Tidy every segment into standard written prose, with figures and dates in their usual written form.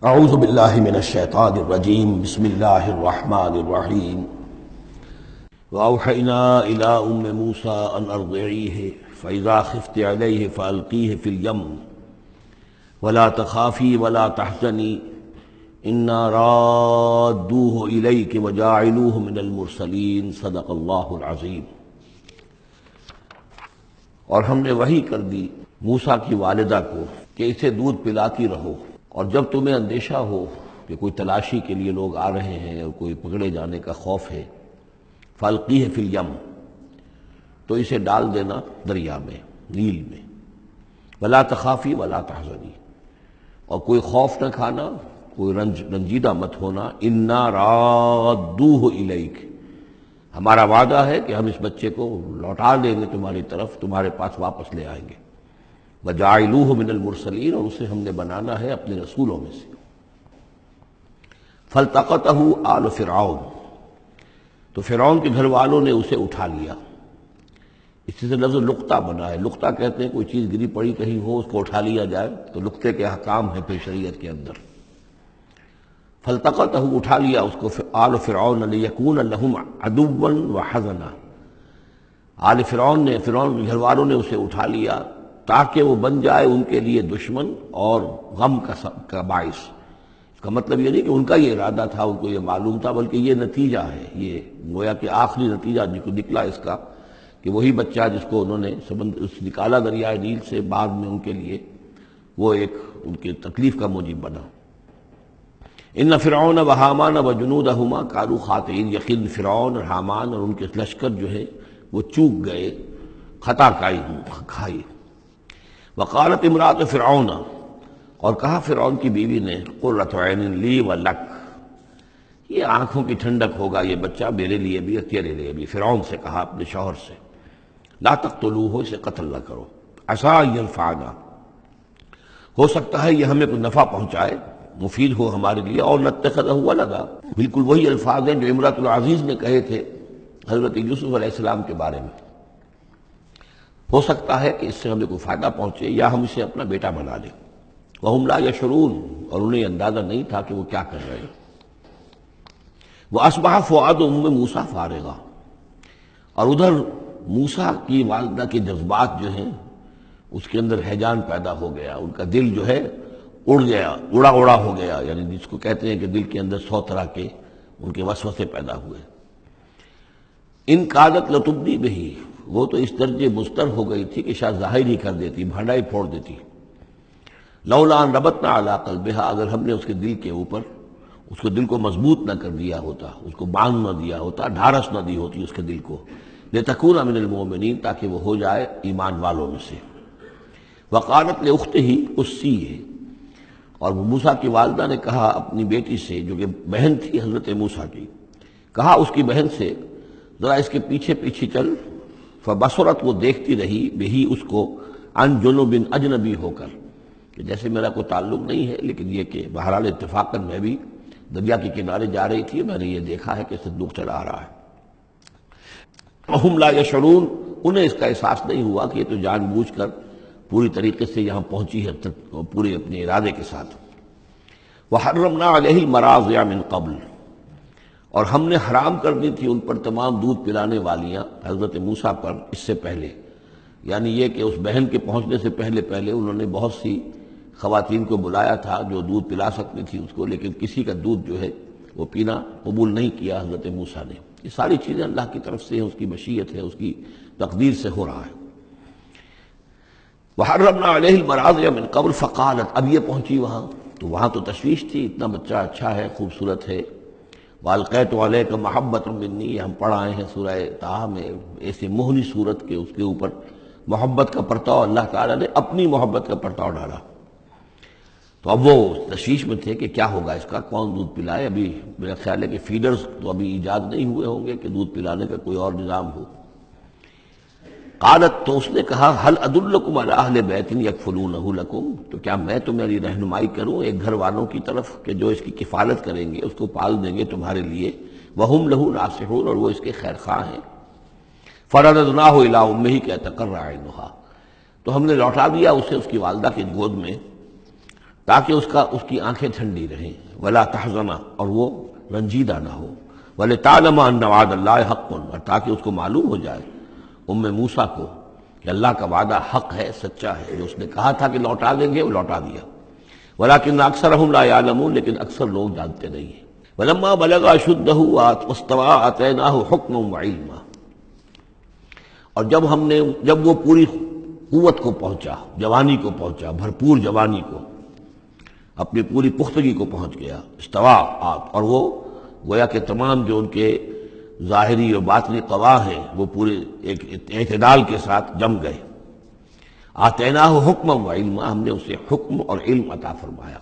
اعوذ باللہ من الشیطان الرجیم بسم اللہ الرحمن الرحیم واوحینا الی ام موسیٰ ان ارضعیہ فاذا خفت علیہ فالقیہ فی الیم ولا تخافی ولا تحزنی انا رادوہ الیک وجاعلوہ من المرسلین صدق اللہ العظیم۔ اور ہم نے وحی کر دی موسیٰ کی والدہ کو کہ اسے دودھ پلاتی رہو، اور جب تمہیں اندیشہ ہو کہ کوئی تلاشی کے لیے لوگ آ رہے ہیں اور کوئی پکڑے جانے کا خوف ہے، فالقیہ فی الیم، تو اسے ڈال دینا دریا میں، نیل میں، ولا تخافی ولا تحزنی، اور کوئی خوف نہ کھانا، کوئی رنجیدہ مت ہونا، انا رادوہ الیک، ہمارا وعدہ ہے کہ ہم اس بچے کو لوٹا دیں گے تمہاری طرف، تمہارے پاس واپس لے آئیں گے، وجاعلوہ من المرسلین، اور اسے ہم نے بنانا ہے اپنے رسولوں میں سے۔ فالتقطہ آل فرعون، تو فرعون کے گھر والوں نے اسے اٹھا لیا۔ اسی سے لفظ لقطہ بنا ہے، لقطہ کہتے ہیں کوئی چیز گری پڑی کہیں ہو اس کو اٹھا لیا جائے، تو لقطے کے احکام ہیں پھر شریعت کے اندر۔ فالتقطہ، اٹھا لیا اس کو آل فرعون لیکون لہم عدوا وحزنا، آل فرعون کے گھر والوں نے اسے اٹھا لیا تاکہ وہ بن جائے ان کے لیے دشمن اور غم کا باعث۔ اس کا مطلب یہ نہیں کہ ان کا یہ ارادہ تھا، ان کو یہ معلوم تھا، بلکہ یہ نتیجہ ہے، یہ گویا کہ آخری نتیجہ نکلا اس کا کہ وہی بچہ جس کو انہوں نے نکالا دریائے نیل سے، بعد میں ان کے لیے وہ ایک ان کی تکلیف کا موجب بنا۔ ان فرعون و حامان و جنودہما کانوا خاطئین، یقین فرعون اور حامان اور ان کے لشکر جو ہے وہ چوک گئے، خطا کھائی۔ وقالت امرأۃ فرعون، اور کہا فرعون کی بیوی نے، قرۃ عین لی و لک، یہ آنکھوں کی ٹھنڈک ہوگا یہ بچہ میرے لیے بھی اور تیرے لیے بھی۔ فرعون سے کہا اپنے شوہر سے، لا تقتلوہ، اسے قتل نہ کرو، عسیٰ ان ینفعنا، ہو سکتا ہے یہ ہمیں کوئی نفع پہنچائے، مفید ہو ہمارے لیے، اور نتخذہ ولدا، بالکل وہی الفاظ ہیں جو امرأۃ العزیز نے کہے تھے حضرت یوسف علیہ السلام کے بارے میں، ہو سکتا ہے کہ اس سے ہمیں کوئی فائدہ پہنچے یا ہم اسے اپنا بیٹا بنا لیں۔ وہم لا یشعرون، اور انہیں اندازہ نہیں تھا کہ وہ کیا کر رہے ہیں۔ واصبح فؤاد ام موسیٰ فارغا، اور ادھر موسیٰ کی والدہ کے جذبات جو ہیں اس کے اندر ہیجان پیدا ہو گیا، ان کا دل جو ہے اڑ گیا، اڑا ہو گیا، یعنی جس کو کہتے ہیں کہ دل کے اندر 100 طرح کے ان کے وسوسے پیدا ہوئے۔ ان کادت لتبدی بہی، وہ تو اس درجے مضطر ہو گئی تھی کہ شاید ظاہر ہی کر دیتی، بھانڈا ہی پھوڑ دیتی۔ لولا ان ربطنا علی قلبہا، اگر ہم نے اس کے دل کے اوپر اس کو دل کو مضبوط نہ کر دیا ہوتا، اس کو باندھ نہ دیا ہوتا، ڈھارس نہ دی ہوتی اس کے دل کو، لتکون من المؤمنین، تاکہ وہ ہو جائے ایمان والوں میں سے۔ وقالت لاختہ قصیہ، اور موسیٰ کی والدہ نے کہا اپنی بیٹی سے جو کہ بہن تھی حضرت موسیٰ کی، کہا اس کی بہن سے، ذرا اس کے پیچھے پیچھے چل۔ فبصرت، وہ دیکھتی رہی، بہی اس کو، عن جنب، اجنبی ہو کر، کہ جیسے میرا کوئی تعلق نہیں ہے، لیکن یہ کہ بہرحال اتفاقاً میں بھی دریا کے کنارے جا رہی تھی، میں نے یہ دیکھا ہے کہ صندوق چلا آ رہا ہے۔ وہم لا یشعرون، انہیں اس کا احساس نہیں ہوا کہ یہ تو جان بوجھ کر پوری طریقے سے یہاں پہنچی ہے، پورے اپنے ارادے کے ساتھ۔ وحرمنا علیہ المراضع من قبل، اور ہم نے حرام کر دی تھی ان پر تمام دودھ پلانے والیاں حضرت موسیٰ پر اس سے پہلے، یعنی یہ کہ اس بہن کے پہنچنے سے پہلے انہوں نے بہت سی خواتین کو بلایا تھا جو دودھ پلا سکتی تھی اس کو، لیکن کسی کا دودھ جو ہے وہ پینا قبول نہیں کیا حضرت موسیٰ نے۔ یہ ساری چیزیں اللہ کی طرف سے ہیں، اس کی مشیت ہے، اس کی تقدیر سے ہو رہا ہے۔ وحرمنا علیہ المراضع من قبل فقالت، اب یہ پہنچی وہاں تو وہاں تو تشویش تھی، اتنا بچہ اچھا ہے، خوبصورت ہے۔ وَأَلْقَيْتُ عَلَيْكَ مَحَبَّةً مِّنِّي، یہ ہم پڑھ آئے ہیں سورہ طٰہٰ میں، ایسے موہنی صورت کے اس کے اوپر محبت کا پرتاؤ اللہ تعالیٰ نے اپنی محبت کا پرتاؤ ڈالا۔ تو اب وہ تشویش میں تھے کہ کیا ہوگا اس کا، کون دودھ پلائے۔ ابھی میرا خیال ہے کہ فیڈرز تو ابھی ایجاد نہیں ہوئے ہوں گے کہ دودھ پلانے کا کوئی اور نظام ہو۔ قالت، تو اس نے کہا، هل ادلکم علی اہل بیت یکفلونہ لکم، تو کیا میں تمہاری رہنمائی کروں ایک گھر والوں کی طرف کہ جو اس کی کفالت کریں گے، اس کو پال دیں گے تمہارے لیے، وہم لہ ناصحون، اور وہ اس کے خیر خواہ ہیں۔ فرددناہ الی امہ کہ تقر عینہا، تو ہم نے لوٹا دیا اسے اس کی والدہ کی گود میں، تاکہ اس کی آنکھیں ٹھنڈی رہیں، ولا تحزن، اور وہ رنجیدہ نہ ہو، ولتعلم ان وعد اللہ حق، اور تاکہ اس کو معلوم ہو جائے موسیٰ کو کہ اللہ کا وعدہ حق ہے، سچا ہے، جو اس نے کہا تھا کہ لوٹا دیں گے وہ لوٹا دیا، ولکن اکثرهم لا يعلمون، لیکن اکثر لوگ جانتے نہیں ہیں۔ ولما بلغ اشدہ واستوى آتیناہ حکما وعلما، اور جب وہ پوری قوت کو پہنچا، جوانی کو پہنچا، بھرپور جوانی کو، اپنی پوری پختگی کو پہنچ گیا، استوا، اور وہ گویا کہ تمام جو ان کے ظاہری اور باطنی قوا ہیں وہ پورے ایک اعتدال کے ساتھ جم گئے۔ آتیناہ حکما وعلما، ہم نے اسے حکم اور علم عطا فرمایا۔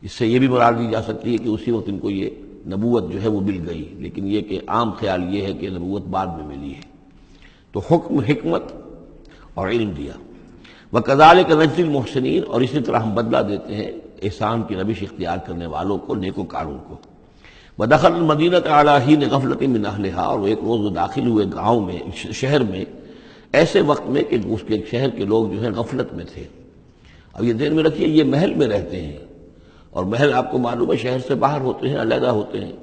اس سے یہ بھی مراد دی جا سکتی ہے کہ اسی وقت ان کو یہ نبوت جو ہے وہ مل گئی، لیکن یہ کہ عام خیال یہ ہے کہ نبوت بعد میں ملی ہے۔ تو حکم، حکمت اور علم دیا۔ وَكَذَلِكَ نَجْزِي الْمُحْسِنِينَ، اور اسی طرح ہم بدلہ دیتے ہیں احسان کی روش اختیار کرنے والوں کو، نیکوکاروں کو۔ وَدَخَلَ الْمَدِينَةَ عَلَىٰ حِينِ غَفْلَةٍ مِّنْ أَهْلِهَا، اور ایک روز وہ داخل ہوئے گاؤں میں، شہر میں، ایسے وقت میں کہ اس کے شہر کے لوگ جو ہیں غفلت میں تھے۔ اب یہ ذہن میں رکھیے یہ محل میں رہتے ہیں، اور محل آپ کو معلوم ہے شہر سے باہر ہوتے ہیں، علیحدہ ہوتے ہیں،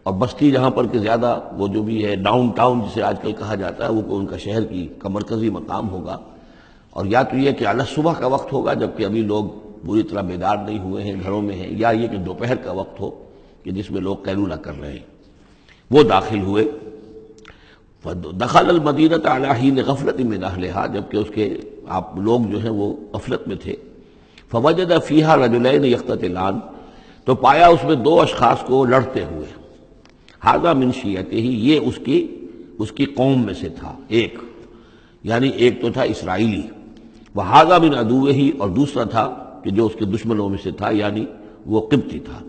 اور بستی جہاں پر کہ زیادہ وہ جو بھی ہے ڈاؤن ٹاؤن جسے آج کل کہا جاتا ہے، وہ ان کا شہر کا مرکزی مقام ہوگا، اور یا تو یہ کہ اعلیٰ صبح کا وقت ہوگا جبکہ ابھی لوگ پوری طرح بیدار نہیں ہوئے ہیں، گھروں میں ہیں، یا یہ کہ دوپہر کا وقت ہو کہ جس میں لوگ قیلولہ کر رہے ہیں۔ وہ داخل ہوئے، دخل المدینۃ علی حین غفلۃ من اہلہا، جبکہ اس کے آپ لوگ جو ہیں وہ غفلت میں تھے۔ فوجد فیہا رجلین یقتتلان، تو پایا اس میں دو اشخاص کو لڑتے ہوئے۔ ھذا من شیعتہ، یہ اس کی قوم میں سے تھا، ایک یعنی ایک تو تھا اسرائیلی، وھذا من عدوہ، اور دوسرا تھا کہ جو اس کے دشمنوں میں سے تھا، یعنی وہ قبطی تھا۔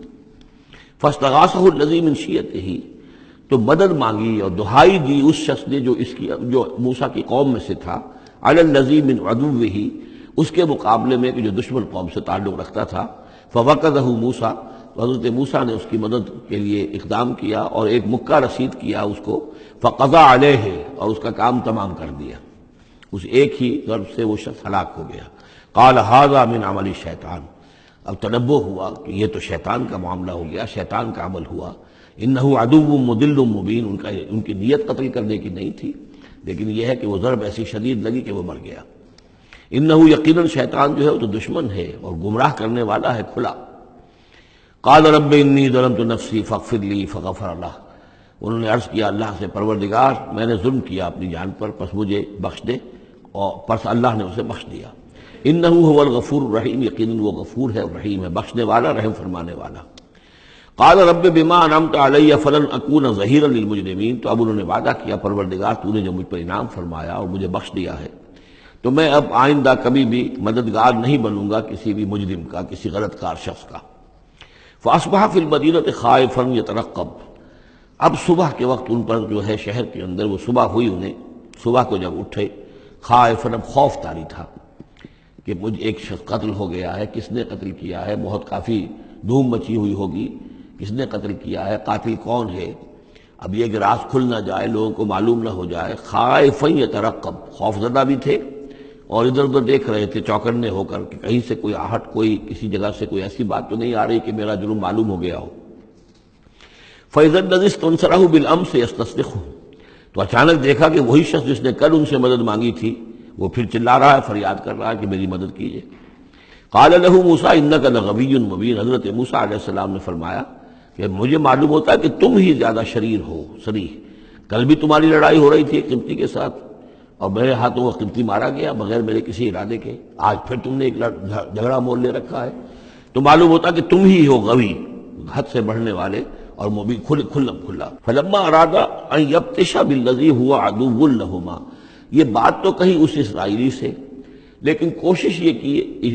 فاستغاثہ الذی من شیعتہ، تو مدد مانگی اور دہائی دی اس شخص نے جو موسیٰ کی قوم میں سے تھا، علی الذی من عدوہ، اس کے مقابلے میں کہ جو دشمن قوم سے تعلق رکھتا تھا۔ فوقظہ موسیٰ، تو حضرت موسیٰ نے اس کی مدد کے لیے اقدام کیا اور ایک مکہ رسید کیا اس کو، فقضى علیہ، اور اس کا کام تمام کر دیا، اس ایک ہی ضرب سے وہ شخص ہلاک ہو گیا۔ قال ھذا من عمل الشیطان، اب تنبہ ہوا کہ یہ تو شیطان کا معاملہ ہو گیا، شیطان کا عمل ہوا۔ انہ عدو مضل مبین، ان کی نیت قتل کرنے کی نہیں تھی، لیکن یہ ہے کہ وہ ضرب ایسی شدید لگی کہ وہ مر گیا۔ انہ یقیناً شیطان جو ہے وہ تو دشمن ہے اور گمراہ کرنے والا ہے کھلا۔ قال رب انی ظلمت نفسی فاغفر لی، فغفر لہ، انہوں نے عرض کیا اللہ سے، پروردگار میں نے ظلم کیا اپنی جان پر، پس مجھے بخش دے، اور پس اللہ نے اسے بخش دیا۔ انہ هو الغفور الرحیم، یقیناً وہ غفور ہے رحیم ہے، بخشنے والا، رحم فرمانے والا۔ قال رب بما انعمت علی فلن اکون ظہیرا للمجرمین، تو اب انہوں نے وعدہ کیا پروردگار تو نے جو مجھ پر انعام فرمایا اور مجھے بخش دیا ہے، تو میں اب آئندہ کبھی بھی مددگار نہیں بنوں گا کسی بھی مجرم کا، کسی غلط کار شخص کا۔ فاصبح فی المدینۃ خائفا یترقب، اب صبح کے وقت ان پر جو ہے شہر کے اندر، وہ صبح ہوئی انہیں، صبح کو جب اٹھے، خائفا، اب خوف طاری تھا کہ مجھ ایک شخص قتل ہو گیا ہے، کس نے قتل کیا ہے، بہت کافی دھوم مچی ہوئی ہوگی، کس نے قتل کیا ہے، قاتل کون ہے، اب یہ کہ راز کھل نہ جائے، لوگوں کو معلوم نہ ہو جائے۔ خائفا یترقب، خوف زدہ بھی تھے اور ادھر ادھر دیکھ رہے تھے چوکنے ہو کر کہ کہیں سے کوئی آہٹ، کوئی کسی جگہ سے کوئی ایسی بات تو نہیں آ رہی کہ میرا جرم معلوم ہو گیا ہو۔ فَإِذَا الَّذِي اسْتَنصَرَهُ بِالْأَمْسِ يَسْتَصْرِخُهُ، تو اچانک دیکھا کہ وہی شخص جس نے کل ان سے مدد مانگی تھی وہ پھر چلا رہا ہے، فریاد کر رہا ہے کہ میری مدد کیجیے۔ قَالَ لَهُ مُوسَىٰ إِنَّكَ لَغَوِيٌّ مُبِينٌ، حضرت موسیٰ علیہ السلام نے فرمایا کہ مجھے معلوم ہوتا ہے کہ تم ہی زیادہ شریر ہو، صریح، کل بھی تمہاری لڑائی ہو رہی تھی ایک قبطی کے ساتھ اور میرے ہاتھوں وہ قبطی مارا گیا بغیر میرے کسی ارادے کے، آج پھر تم نے ایک جھگڑا مول لے رکھا ہے، تو معلوم ہوتا کہ تم ہی ہو غوی، حد سے بڑھنے والے، اور مبین، کھلا۔ فلما اراد ان یبطش بالذی هو عدو لہما، یہ بات تو کہی اس اسرائیلی سے، لیکن کوشش یہ کی،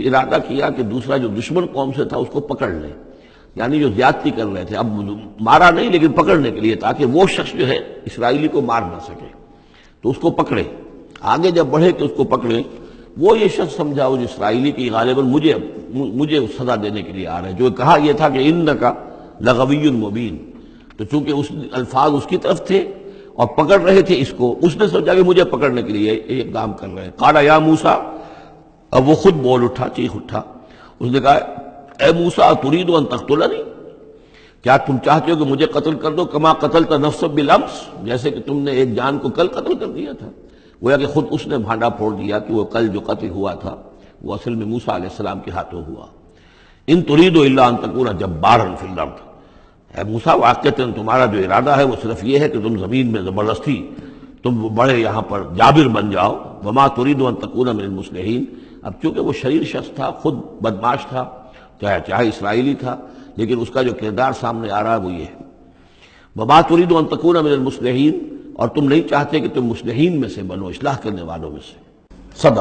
ارادہ کیا کہ دوسرا جو دشمن قوم سے تھا اس کو پکڑ لیں، یعنی جو زیادتی کر رہے تھے، اب مارا نہیں لیکن پکڑنے کے لیے، تاکہ وہ شخص جو ہے اسرائیلی کو مار نہ سکے، تو اس کو پکڑے، آگے جب بڑھے کہ اس کو پکڑے، وہ یہ شخص سمجھا وہ اسرائیلی کی غالباً مجھے سزا دینے کے لیے آ رہے، جو کہا یہ تھا کہ انک لغوی مبین، تو چونکہ اس الفاظ اس کی طرف تھے اور پکڑ رہے تھے اس کو، اس نے سمجھا کہ مجھے پکڑنے کے لیے یہ کام کر رہے ہیں۔ قال یا موسیٰ، اب وہ خود بول اٹھا، چیخ اٹھا، اس نے کہا اے موسیٰ ترید ان تقتلنی، کیا تم چاہتے ہو کہ مجھے قتل کر دو؟ کما قتلت نفسا بالامس، جیسے کہ تم نے ایک جان کو کل قتل کر دیا تھا۔ گویا کہ خود اس نے بھانڈا پھوڑ دیا کہ وہ کل جو قتل ہوا تھا وہ اصل میں موسیٰ علیہ السلام کے ہاتھوں ہوا۔ ان ترید الا ان تکون جبارا فی الارض، اے موسیٰ واقعتاً تمہارا جو ارادہ ہے وہ صرف یہ ہے کہ تم زمین میں زبردستی تم بڑے یہاں پر جابر بن جاؤ۔ وما ترید ان تکون من المصلحین، اب چونکہ وہ شریر شخص تھا، خود بدمعاش تھا، چاہے اسرائیلی تھا، لیکن اس کا جو کردار سامنے آ رہا ہے وہ یہ ہے وما ترید ان تکون من المصلحین، اور تم نہیں چاہتے کہ تم مصلحین میں سے بنو، اصلاح کرنے والوں میں سے۔